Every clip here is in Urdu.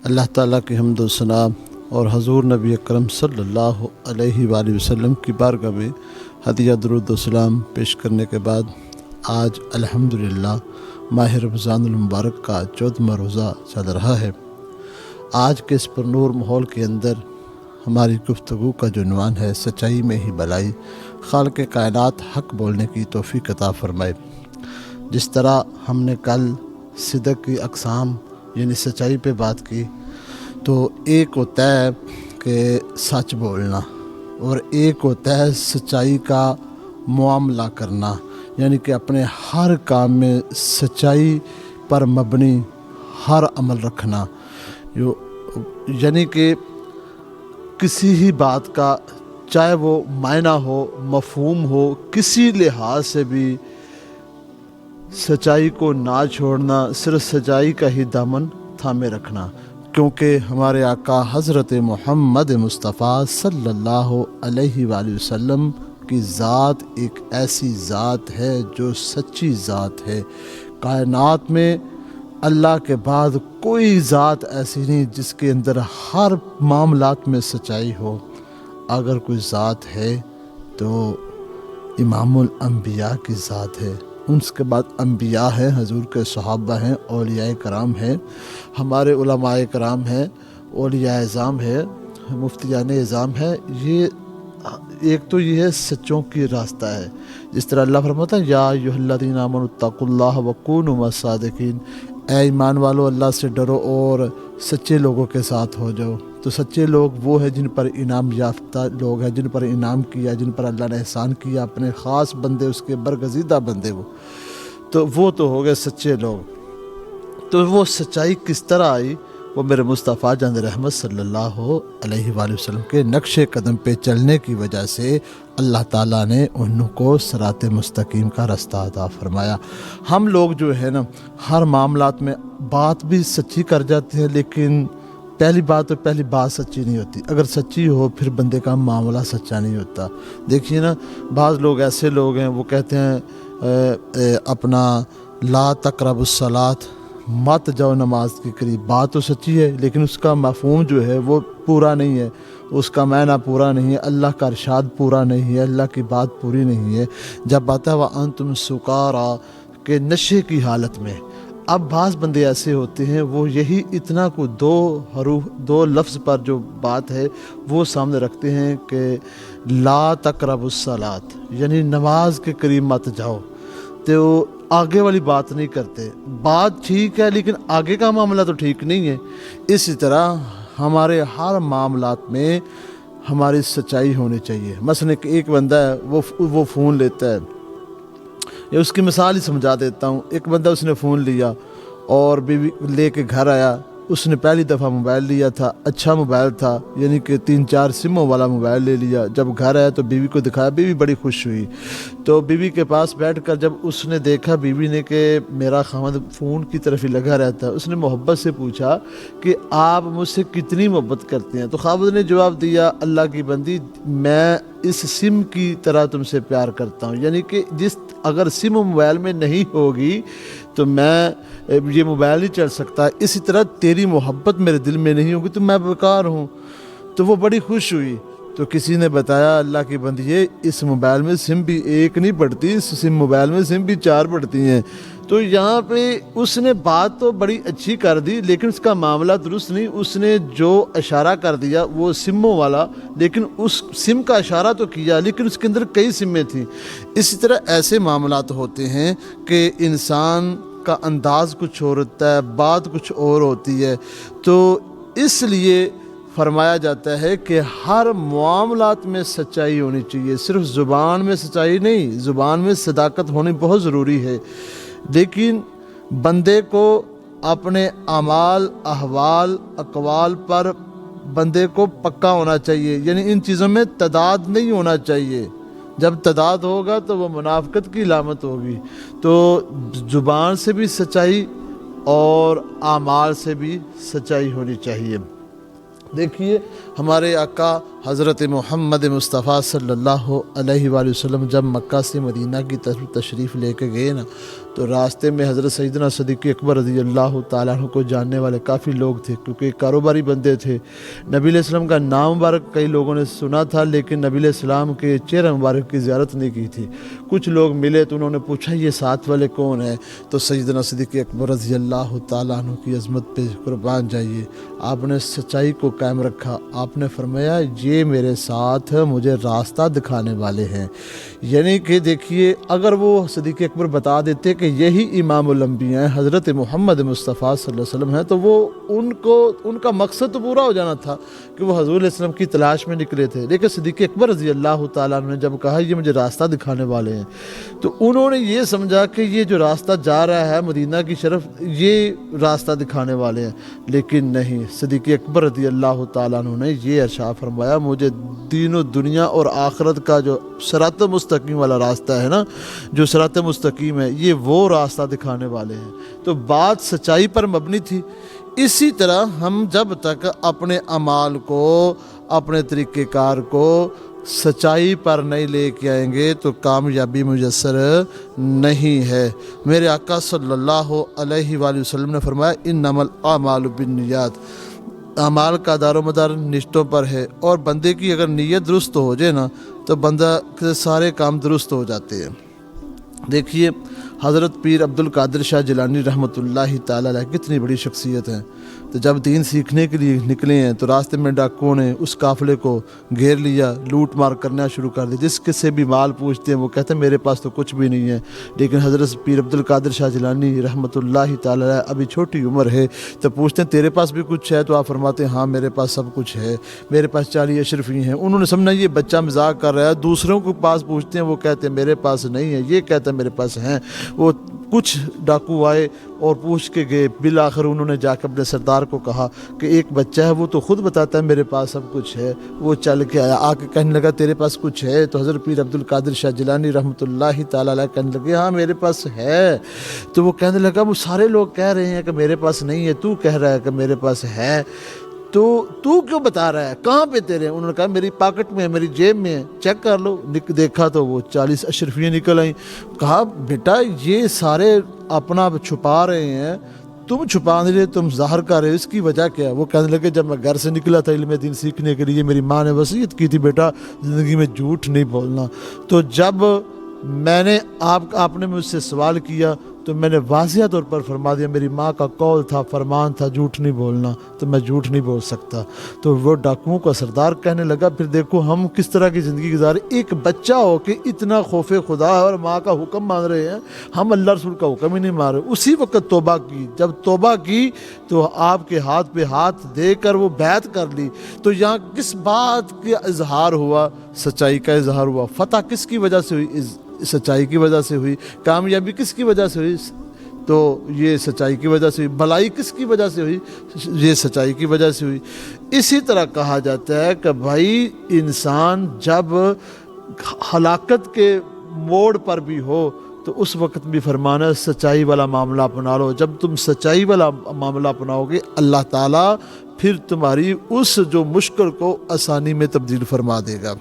اللہ تعالیٰ کی حمد و ثنا اور حضور نبی اکرم صلی اللہ علیہ وآلہ وسلم کی بارگاہ میں ہدیہ درود و سلام پیش کرنے کے بعد آج الحمدللہ ماہ رمضان المبارک کا 14واں روزہ چل رہا ہے۔ آج کے اس پرنور ماحول کے اندر ہماری گفتگو کا جو عنوان ہے سچائی میں ہی بھلائی، خالق کائنات حق بولنے کی توفیق عطا فرمائے۔ جس طرح ہم نے کل صدق کی اقسام یعنی سچائی پہ بات کی، تو ایک ہوتا ہے کہ سچ بولنا اور ایک ہوتا ہے سچائی کا معاملہ کرنا، یعنی کہ اپنے ہر کام میں سچائی پر مبنی ہر عمل رکھنا، یعنی کہ کسی ہی بات کا چاہے وہ معنی ہو، مفہوم ہو، کسی لحاظ سے بھی سچائی کو نہ چھوڑنا، صرف سچائی کا ہی دامن تھامے رکھنا، کیونکہ ہمارے آقا حضرت محمد مصطفیٰ صلی اللہ علیہ وآلہ وسلم کی ذات ایک ایسی ذات ہے جو سچی ذات ہے۔ کائنات میں اللہ کے بعد کوئی ذات ایسی نہیں جس کے اندر ہر معاملات میں سچائی ہو۔ اگر کوئی ذات ہے تو امام الانبیاء کی ذات ہے، اس کے بعد انبیاء ہیں، حضور کے صحابہ ہیں، اولیاء کرام ہیں، ہمارے علماء کرام ہیں، اولیاء اعظام ہیں، مفتیان اعظام ہیں۔ یہ ایک تو یہ ہے سچوں کی راستہ ہے، جس طرح اللہ فرماتا ہے یا ایھا الذین آمنوا اتقوا اللہ وکونوا مع الصادقین، اے ایمان والو اللہ سے ڈرو اور سچے لوگوں کے ساتھ ہو جاؤ۔ تو سچے لوگ وہ ہیں جن پر انعام یافتہ لوگ ہیں، جن پر انعام کیا، جن پر اللہ نے احسان کیا، اپنے خاص بندے، اس کے برگزیدہ بندے وہ تو ہو گئے سچے لوگ۔ تو وہ سچائی کس طرح آئی؟ وہ میرے مصطفیٰ جان رحمت صلی اللہ علیہ وآلہ وسلم کے نقش قدم پہ چلنے کی وجہ سے اللہ تعالیٰ نے ان کو صراط مستقیم کا رستہ عطا فرمایا۔ ہم لوگ جو ہے نا ہر معاملات میں بات بھی سچی کر جاتے ہیں، لیکن پہلی بات سچی نہیں ہوتی۔ اگر سچی ہو پھر بندے کا معاملہ سچا نہیں ہوتا۔ دیکھیے نا، بعض لوگ ایسے لوگ ہیں وہ کہتے ہیں اپنا لا تقربوا الصلاۃ، مت جاؤ نماز کے قریب۔ بات تو سچی ہے لیکن اس کا مفہوم جو ہے وہ پورا نہیں ہے، اس کا معنی پورا نہیں ہے، اللہ کا ارشاد پورا نہیں ہے، اللہ کی بات پوری نہیں ہے۔ جب آتا ہے وَأَنْتُمْ سُكَارَىٰ کہ نشے کی حالت میں، اب بعض بندے ایسے ہوتے ہیں وہ یہی اتنا کو دو لفظ پر جو بات ہے وہ سامنے رکھتے ہیں کہ لا تقربوا الصلاۃ، یعنی نماز کے قریب مت جاؤ، تو آگے والی بات نہیں کرتے۔ بات ٹھیک ہے لیکن آگے کا معاملہ تو ٹھیک نہیں ہے۔ اسی طرح ہمارے ہر معاملات میں ہماری سچائی ہونی چاہیے۔ مثلا ایک بندہ ہے وہ فون لیتا ہے، یا اس کی مثال ہی سمجھا دیتا ہوں۔ ایک بندہ اس نے فون لیا اور بیوی لے کے گھر آیا، اس نے پہلی دفعہ موبائل لیا تھا، اچھا موبائل تھا، یعنی کہ 3-4 سموں والا موبائل لے لیا۔ جب گھر آیا تو بیوی کو دکھایا، بیوی بڑی خوش ہوئی۔ تو بیوی کے پاس بیٹھ کر جب اس نے دیکھا بیوی نے کہ میرا خاوند فون کی طرف ہی لگا رہتا ہے، اس نے محبت سے پوچھا کہ آپ مجھ سے کتنی محبت کرتے ہیں؟ تو خاوند نے جواب دیا، اللہ کی بندی میں اس سم کی طرح تم سے پیار کرتا ہوں، یعنی کہ اگر سم موبائل میں نہیں ہوگی تو میں یہ موبائل نہیں چل سکتا، اسی طرح تیری محبت میرے دل میں نہیں ہوگی تو میں بیکار ہوں۔ تو وہ بڑی خوش ہوئی۔ تو کسی نے بتایا اللہ کی بندی اس موبائل میں سم بھی ایک نہیں پڑتی، اس موبائل میں سم بھی 4 پڑتی ہیں۔ تو یہاں پہ اس نے بات تو بڑی اچھی کر دی لیکن اس کا معاملہ درست نہیں۔ اس نے جو اشارہ کر دیا وہ سموں والا، لیکن اس سم کا اشارہ تو کیا لیکن اس کے اندر کئی سمیں تھیں۔ اسی طرح ایسے معاملات ہوتے ہیں کہ انسان کا انداز کچھ اور ہوتا ہے، بات کچھ اور ہوتی ہے۔ تو اس لیے فرمایا جاتا ہے کہ ہر معاملات میں سچائی ہونی چاہیے، صرف زبان میں سچائی نہیں، زبان میں صداقت ہونی بہت ضروری ہے، لیکن بندے کو اپنے اعمال، احوال، اقوال پر بندے کو پکا ہونا چاہیے، یعنی ان چیزوں میں تضاد نہیں ہونا چاہیے۔ جب تضاد ہوگا تو وہ منافقت کی علامت ہوگی۔ تو زبان سے بھی سچائی اور اعمال سے بھی سچائی ہونی چاہیے۔ دیکھیے ہمارے آقا حضرت محمد مصطفیٰ صلی اللہ علیہ وآلہ وسلم جب مکہ سے مدینہ کی طرف تشریف لے کے گئے نا، تو راستے میں حضرت سیدنا صدیق اکبر رضی اللہ تعالیٰ عنہ کو جاننے والے کافی لوگ تھے، کیونکہ کاروباری بندے تھے۔ نبی علیہ السلام کا نام مبارک کئی لوگوں نے سنا تھا، لیکن نبی علیہ السلام کے چہرہ مبارک کی زیارت نہیں کی تھی۔ کچھ لوگ ملے تو انہوں نے پوچھا یہ ساتھ والے کون ہیں؟ تو سیدنا صدیق اکبر رضی اللہ تعالیٰ عنہ کی عظمت پہ قربان جائیے، آپ نے سچائی کو قائم رکھا۔ آپ نے فرمایا یہ میرے ساتھ مجھے راستہ دکھانے والے ہیں، یعنی کہ دیکھیے اگر وہ صدیق اکبر بتا دیتے کہ یہی امام الانبیاء ہیں، حضرت محمد مصطفیٰ صلی اللہ علیہ وسلم ہیں، تو وہ ان کا مقصد تو پورا ہو جانا تھا کہ وہ حضور علیہ السلام کی تلاش میں نکلے تھے۔ لیکن صدیق اکبر رضی اللہ تعالیٰ عنہ نے جب کہا یہ مجھے راستہ دکھانے والے ہیں، تو انہوں نے یہ سمجھا کہ یہ جو راستہ جا رہا ہے مدینہ کی طرف، یہ راستہ دکھانے والے ہیں، لیکن نہیں، صدیق اکبر رضی اللہ تعالیٰ عنہ نے یہ ارشاد فرمایا مجھے دین و دنیا اور آخرت کا جو صراط مستقیم والا راستہ ہے نا، جو صراط مستقیم ہے، یہ وہ راستہ دکھانے والے ہیں۔ تو بات سچائی پر مبنی تھی۔ اسی طرح ہم جب تک اپنے اعمال کو، اپنے طریقہ کار کو سچائی پر نہیں لے کے آئیں گے تو کامیابی میسر نہیں ہے۔ میرے آقا صلی اللہ علیہ وآلہ وسلم نے فرمایا انما الاعمال بالنیات، اعمال کا دار و مدار نیتوں پر ہے، اور بندے کی اگر نیت درست ہو جائے نا تو بندہ کے سارے کام درست ہو جاتے ہیں۔ دیکھیے حضرت پیر عبد القادر شاہ جیلانی رحمۃ اللہ تعالیٰ علیہ کتنی بڑی شخصیت ہیں۔ تو جب دین سیکھنے کے لیے نکلے ہیں تو راستے میں ڈاکوؤں نے اس قافلے کو گھیر لیا، لوٹ مار کرنا شروع کر دی۔ جس کس سے بھی مال پوچھتے ہیں وہ کہتے ہیں میرے پاس تو کچھ بھی نہیں ہے، لیکن حضرت پیر عبد القادر شاہ جیلانی رحمۃ اللہ تعالیٰ علیہ ابھی چھوٹی عمر ہے، تو پوچھتے ہیں تیرے پاس بھی کچھ ہے؟ تو آپ فرماتے ہیں ہاں میرے پاس سب کچھ ہے، میرے پاس 40 اشرفی ہیں۔ انہوں نے سمجھا یہ بچہ مذاق کر رہا ہے، دوسروں کے پاس پوچھتے ہیں وہ کہتے ہیں میرے پاس نہیں ہے، یہ کہتا ہے میرے پاس ہیں۔ وہ کچھ ڈاکو آئے اور پوچھ کے گئے، بالآخر انہوں نے جا کے اپنے سردار کو کہا کہ ایک بچہ ہے وہ تو خود بتاتا ہے میرے پاس سب کچھ ہے۔ وہ چل کے آیا، آ کے کہنے لگا تیرے پاس کچھ ہے؟ تو حضرت پیر عبد القادر شاہ جیلانی رحمۃ اللہ تعالیٰ علیہ کہنے لگے ہاں میرے پاس ہے۔ تو وہ کہنے لگا وہ سارے لوگ کہہ رہے ہیں کہ میرے پاس نہیں ہے، تو کہہ رہا ہے کہ میرے پاس ہے، تو کیوں بتا رہا ہے؟ کہاں پہ تیرے؟ انہوں نے کہا میری پاکٹ میں ہے، میری جیب میں ہے، چیک کر لو۔ دیکھا تو وہ 40 اشرفیاں نکل آئیں۔ کہا بیٹا یہ سارے اپنا چھپا رہے ہیں، تم چھپا نہیں رہے، تم ظاہر کر رہے ہو، اس کی وجہ کیا ہے؟ وہ کہنے لگے جب میں گھر سے نکلا تھا علم دین سیکھنے کے لیے، میری ماں نے وصیت کی تھی بیٹا زندگی میں جھوٹ نہیں بولنا۔ تو جب میں نے آپ نے مجھ سے سوال کیا تو میں نے واضح طور پر فرما دیا میری ماں کا قول تھا، فرمان تھا جھوٹ نہیں بولنا، تو میں جھوٹ نہیں بول سکتا۔ تو وہ ڈاکوؤں کا سردار کہنے لگا پھر دیکھو ہم کس طرح کی زندگی گزارے، ایک بچہ ہو کے اتنا خوف خدا ہے اور ماں کا حکم مان رہے ہیں، ہم اللہ رسول کا حکم ہی نہیں مان رہے۔ اسی وقت توبہ کی، جب توبہ کی تو آپ کے ہاتھ پہ ہاتھ دے کر وہ بیعت کر لی۔ تو یہاں کس بات کا اظہار ہوا؟ سچائی کا اظہار ہوا۔ فتح کس کی وجہ سے ہوئی؟ سچائی کی وجہ سے ہوئی۔ کامیابی کس کی وجہ سے ہوئی؟ تو یہ سچائی کی وجہ سے ہوئی۔ بھلائی کس کی وجہ سے ہوئی؟ یہ سچائی کی وجہ سے ہوئی۔ اسی طرح کہا جاتا ہے کہ بھائی انسان جب ہلاکت کے موڑ پر بھی ہو تو اس وقت بھی فرمانا ہے سچائی والا معاملہ اپنا لو۔ جب تم سچائی والا معاملہ اپناؤ گے اللہ تعالیٰ پھر تمہاری اس جو مشکل کو آسانی میں تبدیل فرما دے گا۔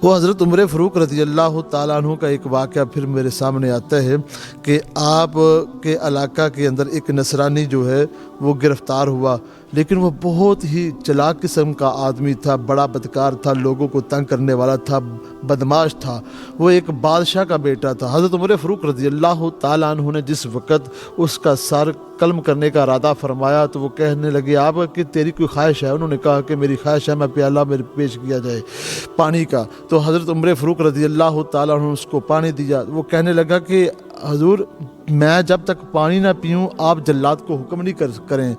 وہ حضرت عمر فاروق رضی اللہ تعالیٰ عنہ کا ایک واقعہ پھر میرے سامنے آتا ہے کہ آپ کے علاقہ کے اندر ایک نصرانی جو ہے وہ گرفتار ہوا، لیکن وہ بہت ہی چلاک قسم کا آدمی تھا، بڑا بدکار تھا، لوگوں کو تنگ کرنے والا تھا، بدماش تھا، وہ ایک بادشاہ کا بیٹا تھا۔ حضرت عمر فاروق رضی اللہ تعالیٰ عنہ نے جس وقت اس کا سر قلم کرنے کا ارادہ فرمایا تو وہ کہنے لگے آپ کہ تیری کوئی خواہش ہے؟ انہوں نے کہا کہ میری خواہش ہے میں پیالہ میرے پیش کیا جائے پانی کا۔ تو حضرت عمر فاروق رضی اللہ تعالیٰ عنہ نے اس کو پانی دیا۔ وہ کہنے لگا کہ حضور میں جب تک پانی نہ پیوں آپ جلاد کو حکم نہیں کریں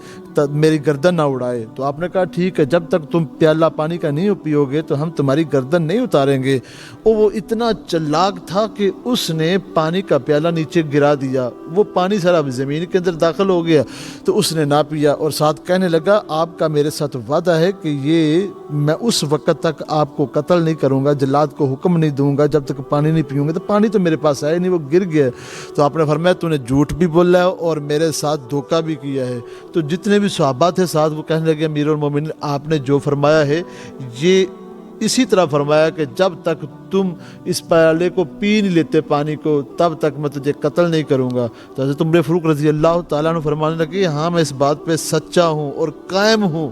میری گردن نہ اڑائے۔ تو آپ نے کہا ٹھیک ہے جب تک تم پیالہ پانی کا نہیں پیو گے تو ہم تمہاری گردن نہیں اتاریں گے۔ اور وہ اتنا چلاک تھا کہ اس نے پانی کا پیالہ نیچے گرا دیا، وہ پانی سارا زمین کے اندر داخل ہو گیا، تو اس نے نہ پیا اور ساتھ کہنے لگا آپ کا میرے ساتھ وعدہ ہے کہ یہ میں اس وقت تک آپ کو قتل نہیں کروں گا، جلاد کو حکم نہیں دوں گا جب تک پانی نہیں پیوں گا۔ تو پانی تو میرے پاس آیا نہیں، وہ گر گیا۔ تو آپ نے فرمایا تو نے جھوٹ بھی بولا ہے اور میرے ساتھ دھوکہ بھی کیا ہے۔ تو جتنے بھی صحابہ تھے ساتھ وہ کہنے لگے امیر المومنین آپ نے جو فرمایا ہے یہ اسی طرح فرمایا کہ جب تک تم اس پیالے کو پی نہیں لیتے پانی کو تب تک میں تجھے قتل نہیں کروں گا۔ تو حضرت عمر فاروق رضی اللہ تعالیٰ عنہ فرمانے لگے ہاں میں اس بات پہ سچا ہوں اور قائم ہوں،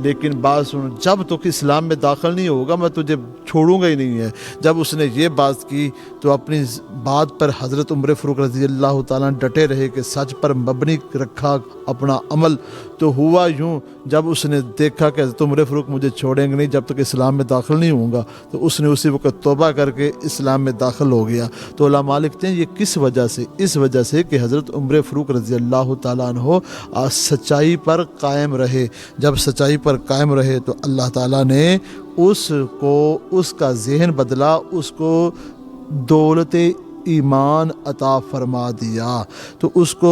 لیکن بات سن، جب تک اسلام میں داخل نہیں ہوگا میں تجھے چھوڑوں گا ہی نہیں ہے۔ جب اس نے یہ بات کی تو اپنی بات پر حضرت عمر فاروق رضی اللہ تعالیٰ ڈٹے رہے کہ سچ پر مبنی رکھا اپنا عمل۔ تو ہوا یوں جب اس نے دیکھا کہ حضرت عمر فاروق مجھے چھوڑیں گے نہیں جب تک اسلام میں داخل نہیں ہوں گا، تو اس نے اسی وقت توبہ کر کے اسلام میں داخل ہو گیا۔ تو علماء لکھتے ہیں یہ کس وجہ سے؟ اس وجہ سے کہ حضرت عمر فاروق رضی اللہ تعالیٰ عنہ سچائی پر قائم رہے۔ جب سچائی پر قائم رہے تو اللہ تعالیٰ نے اس کا ذہن بدلا، اس کو دولت ایمان عطا فرما دیا، تو اس کو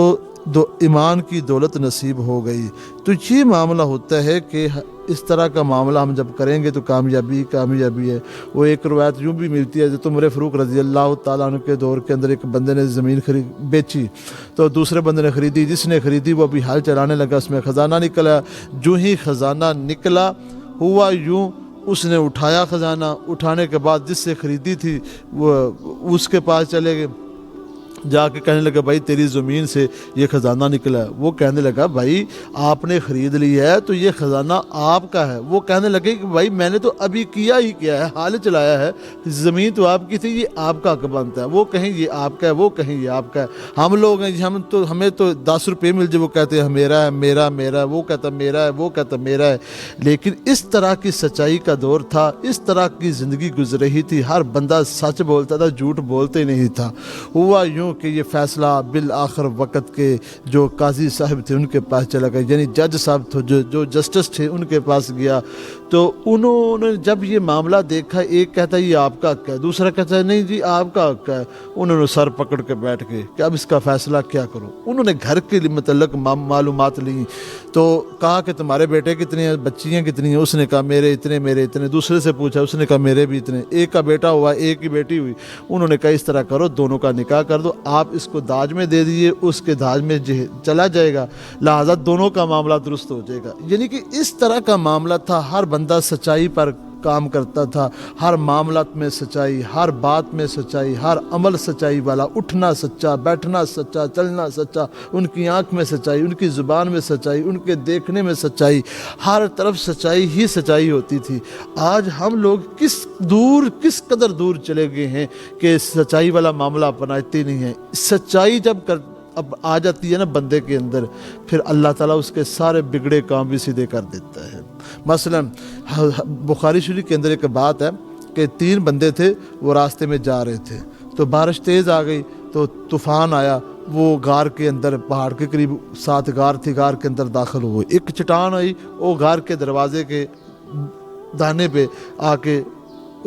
ایمان کی دولت نصیب ہو گئی۔ تو یہ معاملہ ہوتا ہے کہ اس طرح کا معاملہ ہم جب کریں گے تو کامیابی ہے۔ وہ ایک روایت یوں بھی ملتی ہے حضرت عمر فاروق رضی اللہ تعالیٰ عنہ کے دور کے اندر ایک بندے نے زمین بیچی تو دوسرے بندے نے خریدی، جس نے خریدی وہ ابھی حل چلانے لگا، اس میں خزانہ نکلا۔ جو ہی خزانہ نکلا ہوا یوں اس نے اٹھایا، خزانہ اٹھانے کے بعد جس سے خریدی تھی وہ اس کے پاس چلے گئے، جا کے کہنے لگا بھائی تیری زمین سے یہ خزانہ نکلا ہے۔ وہ کہنے لگا بھائی آپ نے خرید لی ہے تو یہ خزانہ آپ کا ہے۔ وہ کہنے لگے کہ بھائی میں نے تو ابھی کیا ہی کیا ہے، حال چلایا ہے، زمین تو آپ کی تھی، یہ آپ کا حق بنتا ہے۔ وہ کہیں یہ آپ کا ہے، وہ کہیں یہ آپ کا ہے۔ ہم لوگ ہیں ہمیں تو 10 روپے مل جائے وہ کہتے ہیں میرا ہے میرا ہے، وہ کہتا میرا ہے، وہ کہتا میرا ہے۔ لیکن اس طرح کی سچائی کا دور تھا، اس طرح کی زندگی گزر رہی تھی، ہر بندہ سچ بولتا تھا، جھوٹ بولتے نہیں تھا۔ ہوا یوں کہ یہ فیصلہ بالآخر وقت کے جو قاضی صاحب تھے ان کے پاس چلا گیا، یعنی جج صاحب تھے جو جسٹس تھے ان کے پاس گیا۔ تو انہوں نے جب یہ معاملہ دیکھا، ایک کہتا ہے یہ آپ کا حق ہے، دوسرا کہتا ہے نہیں جی آپ کا حق ہے۔ انہوں نے سر پکڑ کے بیٹھ گئے کہ اب اس کا فیصلہ کیا کروں۔ انہوں نے گھر کے متعلق معلومات لیں تو کہا کہ تمہارے بیٹے کتنے ہیں، بچیاں کتنی ہیں؟ اس نے کہا میرے اتنے۔ دوسرے سے پوچھا، اس نے کہا میرے بھی اتنے۔ ایک کا بیٹا ہوا، ایک کی بیٹی ہوئی۔ انہوں نے کہا اس طرح کرو، دونوں کا نکاح کر دو، آپ اس کو داج میں دے دیجیے، اس کے داج میں چلا جائے گا، لہذا دونوں کا معاملہ درست ہو جائے گا۔ یعنی کہ اس طرح کا معاملہ تھا، ہر بندہ سچائی پر کام کرتا تھا، ہر معاملات میں سچائی، ہر بات میں سچائی، ہر عمل سچائی والا، اٹھنا سچا، بیٹھنا سچا، چلنا سچا، ان کی آنکھ میں سچائی، ان کی زبان میں سچائی، ان کے دیکھنے میں سچائی، ہر طرف سچائی ہی سچائی ہوتی تھی۔ آج ہم لوگ کس قدر دور چلے گئے ہیں کہ سچائی والا معاملہ اپناتے نہیں ہیں۔ سچائی جب اب آ جاتی ہے نا بندے کے اندر، پھر اللہ تعالیٰ اس کے سارے بگڑے کام بھی سیدھے کر دیتا ہے۔ مثلا بخاری شریف کے اندر ایک بات ہے کہ 3 بندے تھے، وہ راستے میں جا رہے تھے تو بارش تیز آ گئی تو طوفان آیا، وہ غار کے اندر، پہاڑ کے قریب 7 غار تھی، غار کے اندر داخل ہوئے۔ ایک چٹان آئی، وہ غار کے دروازے کے دانے پہ آ کے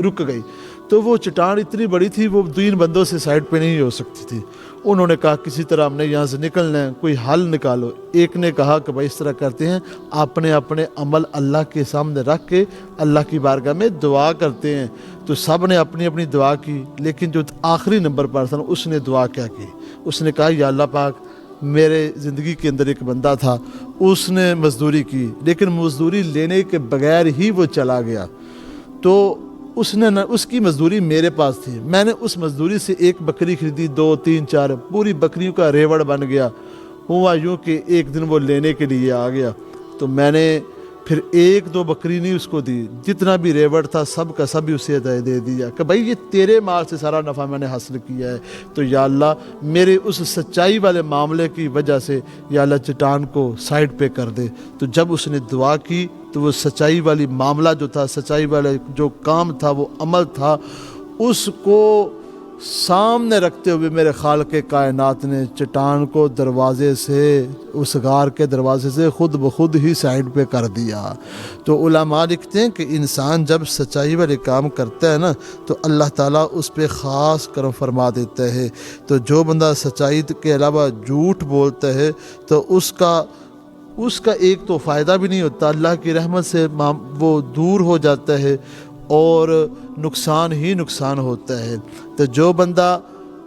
رک گئی، تو وہ چٹان اتنی بڑی تھی وہ 3 بندوں سے سائڈ پہ نہیں ہو سکتی تھی۔ انہوں نے کہا کسی طرح ہم نے یہاں سے نکلنا ہے، کوئی حل نکالو۔ ایک نے کہا کہ بھائی اس طرح کرتے ہیں، اپنے عمل اللہ کے سامنے رکھ کے اللہ کی بارگاہ میں دعا کرتے ہیں۔ تو سب نے اپنی اپنی دعا کی، لیکن جو آخری نمبر پر تھا اس نے دعا کیا کی؟ اس نے کہا یا اللہ پاک، میرے زندگی کے اندر ایک بندہ تھا، اس نے مزدوری کی لیکن مزدوری لینے کے بغیر ہی وہ چلا گیا، تو اس کی مزدوری میرے پاس تھی، میں نے اس مزدوری سے 1 بکری خریدی، 2 3 4 پوری بکریوں کا ریوڑ بن گیا۔ ہوا یوں کہ ایک دن وہ لینے کے لیے آ گیا، تو میں نے پھر 1-2 بکری نہیں اس کو دی، جتنا بھی ریوڑ تھا سب کا سب اسے دے دیا کہ بھائی یہ تیرے مال سے سارا نفع میں نے حاصل کیا ہے، تو یا اللہ میرے اس سچائی والے معاملے کی وجہ سے یا اللہ چٹان کو سائڈ پہ کر دے۔ تو جب اس نے دعا کی تو وہ سچائی والی معاملہ جو تھا، سچائی والا جو کام تھا، وہ عمل تھا، اس کو سامنے رکھتے ہوئے میرے خالق کائنات نے چٹان کو دروازے سے، اس غار کے دروازے سے خود بخود ہی سائڈ پہ کر دیا۔ تو علماء لکھتے ہیں کہ انسان جب سچائی والے کام کرتا ہے نا تو اللہ تعالیٰ اس پہ خاص کرم فرما دیتا ہے۔ تو جو بندہ سچائی کے علاوہ جھوٹ بولتا ہے تو اس کا ایک تو فائدہ بھی نہیں ہوتا، اللہ کی رحمت سے وہ دور ہو جاتا ہے اور نقصان ہی نقصان ہوتا ہے۔ تو جو بندہ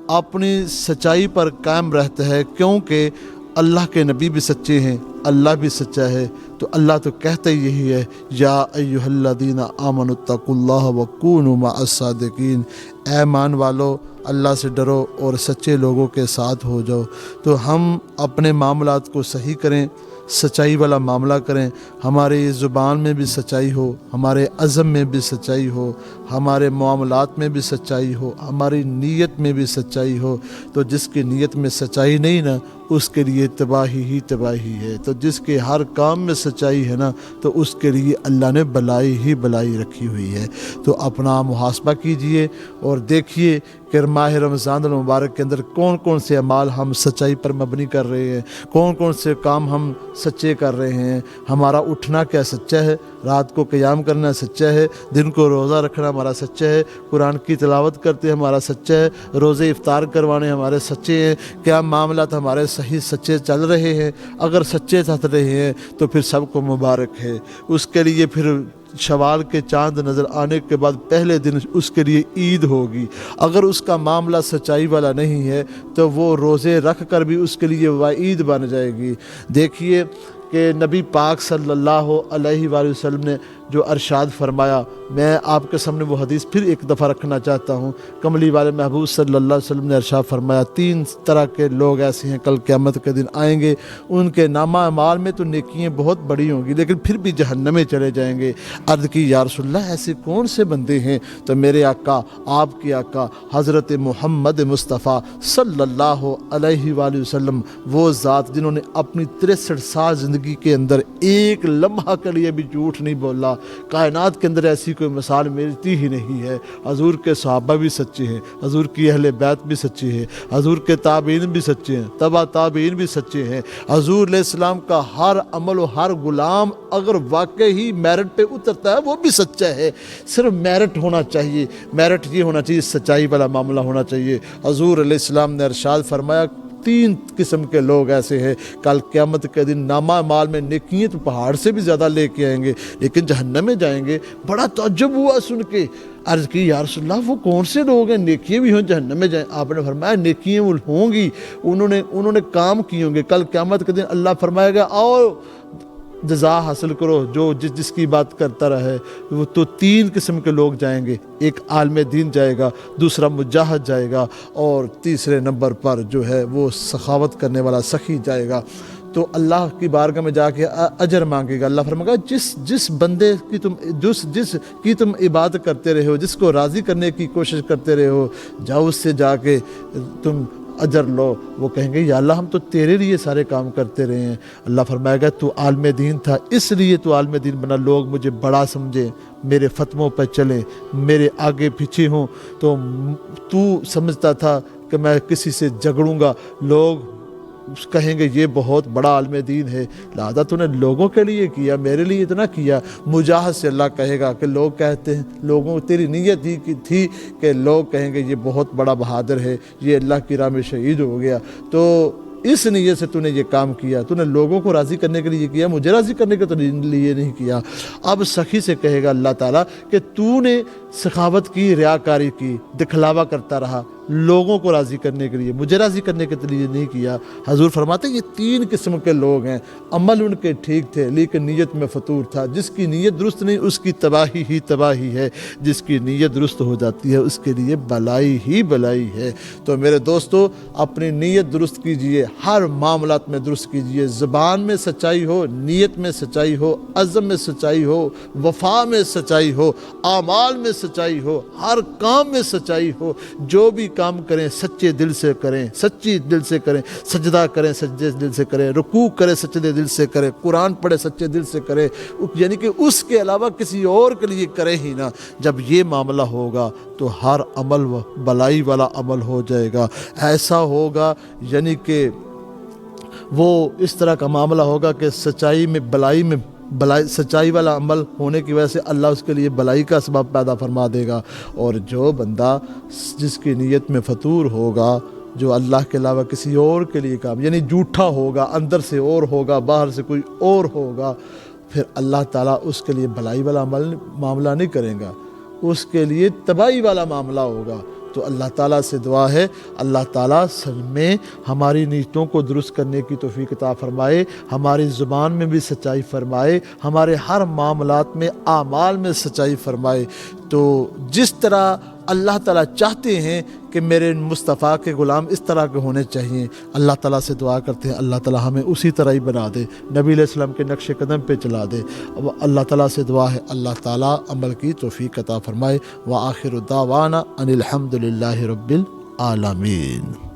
اپنی سچائی پر قائم رہتا ہے، کیونکہ اللہ کے نبی بھی سچے ہیں، اللہ بھی سچا ہے، تو اللہ تو کہتا ہی یہی ہے، یا ایھا الذین آمنوا اتقوا اللہ وکونوا مع الصادقین، اے ایمان والو اللہ سے ڈرو اور سچے لوگوں کے ساتھ ہو جاؤ۔ تو ہم اپنے معاملات کو صحیح کریں، سچائی والا معاملہ کریں، ہماری زبان میں بھی سچائی ہو، ہمارے عزم میں بھی سچائی ہو، ہمارے معاملات میں بھی سچائی ہو، ہماری نیت میں بھی سچائی ہو۔ تو جس کی نیت میں سچائی نہیں نا، اس کے لیے تباہی ہی تباہی ہے۔ تو جس کے ہر کام میں سچائی ہے نا، تو اس کے لیے اللہ نے بلائی ہی بلائی رکھی ہوئی ہے۔ تو اپنا محاسبہ کیجئے اور دیکھیے کہ ماہ رمضان المبارک کے اندر کون کون سے اعمال ہم سچائی پر مبنی کر رہے ہیں، کون کون سے کام ہم سچے کر رہے ہیں۔ ہمارا اٹھنا کیا سچا ہے، رات کو قیام کرنا سچا ہے، دن کو روزہ رکھنا ہمارا سچا ہے، قرآن کی تلاوت کرتے ہمارا سچا ہے، روزے افطار کروانے ہمارے سچے ہیں، کیا معاملات ہمارے صحیح سچے چل رہے ہیں۔ اگر سچے چل رہے ہیں تو پھر سب کو مبارک ہے۔ اس کے لیے پھر شوال کے چاند نظر آنے کے بعد پہلے دن اس کے لیے عید ہوگی۔ اگر اس کا معاملہ سچائی والا نہیں ہے تو وہ روزے رکھ کر بھی اس کے لیے وعید بن جائے گی۔ دیکھیے کہ نبی پاک صلی اللہ علیہ وآلہ وسلم نے جو ارشاد فرمایا، میں آپ کے سامنے وہ حدیث پھر ایک دفعہ رکھنا چاہتا ہوں۔ کملی والے محبوب صلی اللہ علیہ وسلم نے ارشاد فرمایا، 3 طرح کے لوگ ایسے ہیں کل قیامت کے دن آئیں گے، ان کے نامہ اعمال میں تو نیکیاں بہت بڑی ہوں گی لیکن پھر بھی جہنم میں چلے جائیں گے۔ عرض کی یا رسول اللہ ایسے کون سے بندے ہیں؟ تو میرے آقا، آپ کے آقا حضرت محمد مصطفیٰ صلی اللہ علیہ وآلہ وسلم، وہ ذات جنہوں نے اپنی 63 سال زندگی کے اندر ایک لمحہ کے لیے بھی جھوٹ نہیں بولا، کائنات کے اندر ایسی کوئی مثال ملتی ہی نہیں ہے۔ حضور کے صحابہ بھی سچے ہیں، حضور کی اہل بیت بھی سچے ہیں، حضور کے تابعین بھی سچے ہیں، تبع تابعین بھی سچے ہیں۔ حضور علیہ السلام کا ہر عمل و ہر غلام اگر واقعی میرٹ پہ اترتا ہے وہ بھی سچا ہے۔ صرف میرٹ ہونا چاہیے، میرٹ یہ ہونا چاہیے، سچائی والا معاملہ ہونا چاہیے۔ حضور علیہ السلام نے ارشاد فرمایا، 3 قسم کے لوگ ایسے ہیں کل قیامت کے دن نامہ اعمال میں نیکیاں تو پہاڑ سے بھی زیادہ لے کے آئیں گے لیکن جہنم میں جائیں گے۔ بڑا تعجب ہوا سن کے، عرض کی یا رسول اللہ وہ کون سے لوگ ہیں نیکیاں بھی ہوں جہنم میں جائیں؟ آپ نے فرمایا نیکیاں وہ ہوں گی، انہوں نے کام کیے ہوں گے، کل قیامت کے دن اللہ فرمائے گا آؤ جزا حاصل کرو، جو جس کی بات کرتا رہے۔ وہ تو 3 قسم کے لوگ جائیں گے، ایک عالم دین جائے گا، دوسرا مجاہد جائے گا، اور تیسرے نمبر پر جو ہے وہ سخاوت کرنے والا سخی جائے گا۔ تو اللہ کی بارگاہ میں جا کے اجر مانگے گا۔ اللہ فرمائے گا جس بندے کی تم عبادت کرتے رہے ہو، جس کو راضی کرنے کی کوشش کرتے رہے ہو، جاؤ اس سے جا کے تم اجر لو۔ وہ کہیں گے یا اللہ ہم تو تیرے لیے سارے کام کرتے رہے ہیں۔ اللہ فرمائے گا تو عالم دین تھا، اس لیے تو عالم دین بنا، لوگ مجھے بڑا سمجھیں، میرے فتووں پہ چلیں، میرے آگے پیچھے ہوں، تو سمجھتا تھا کہ میں کسی سے جھگڑوں گا، لوگ کہیں گے یہ بہت بڑا عالم دین ہے، لہذا تو نے لوگوں کے لیے کیا، میرے لیے اتنا کیا۔ مجاہد سے اللہ کہے گا کہ لوگ کہتے ہیں، لوگوں تیری نیت ہی کی تھی کہ لوگ کہیں گے یہ بہت بڑا بہادر ہے، یہ اللہ کی راہ میں شہید ہو گیا، تو اس نیت سے تو نے یہ کام کیا، تو نے لوگوں کو راضی کرنے کے لیے کیا، مجھے راضی کرنے کے لیے نہیں کیا۔ اب سخی سے کہے گا اللہ تعالیٰ کہ تو نے سخاوت کی، ریاکاری کی، دکھلاوا کرتا رہا، لوگوں کو راضی کرنے کے لیے، مجھے راضی کرنے کے لیے نہیں کیا۔ حضور فرماتے ہیں یہ 3 قسم کے لوگ ہیں، عمل ان کے ٹھیک تھے لیکن نیت میں فطور تھا۔ جس کی نیت درست نہیں اس کی تباہی ہی تباہی ہے، جس کی نیت درست ہو جاتی ہے اس کے لیے بلائی ہی بلائی ہے۔ تو میرے دوستو اپنی نیت درست کیجئے، ہر معاملات میں درست کیجئے، زبان میں سچائی ہو، نیت میں سچائی ہو، عزم میں سچائی ہو، وفا میں سچائی ہو، اعمال میں سچائی ہو، ہر کام میں سچائی ہو۔ جو بھی کام کریں سچے دل سے کریں، سچی دل سے کریں، سجدہ کریں سچے دل سے کریں، رکوع کریں سچے دل سے کریں، قرآن پڑھیں سچے دل سے کریں، یعنی کہ اس کے علاوہ کسی اور کے لیے کریں ہی نہ۔ جب یہ معاملہ ہوگا تو ہر عمل بلائی والا عمل ہو جائے گا، ایسا ہوگا یعنی کہ وہ اس طرح کا معاملہ ہوگا کہ سچائی والا عمل ہونے کی وجہ سے اللہ اس کے لیے بلائی کا اسباب پیدا فرما دے گا۔ اور جو بندہ جس کی نیت میں فطور ہوگا، جو اللہ کے علاوہ کسی اور کے لیے کام یعنی جھوٹا ہوگا، اندر سے اور ہوگا، باہر سے کوئی اور ہوگا، پھر اللہ تعالیٰ اس کے لیے بلائی والا معاملہ نہیں کرے گا، اس کے لیے تباہی والا معاملہ ہوگا۔ تو اللہ تعالیٰ سے دعا ہے اللہ تعالیٰ سچ میں ہماری نیتوں کو درست کرنے کی توفیق عطا فرمائے، ہماری زبان میں بھی سچائی فرمائے، ہمارے ہر معاملات میں اعمال میں سچائی فرمائے۔ تو جس طرح اللہ تعالیٰ چاہتے ہیں کہ میرے مصطفیٰ کے غلام اس طرح کے ہونے چاہیے، اللہ تعالیٰ سے دعا کرتے ہیں اللہ تعالیٰ ہمیں اسی طرح ہی بنا دے، نبی علیہ السلام کے نقش قدم پہ چلا دے۔ اب اللہ تعالیٰ سے دعا ہے اللہ تعالیٰ عمل کی توفیق عطا فرمائے۔ وآخر دعوانا ان الحمد للہ رب العالمین۔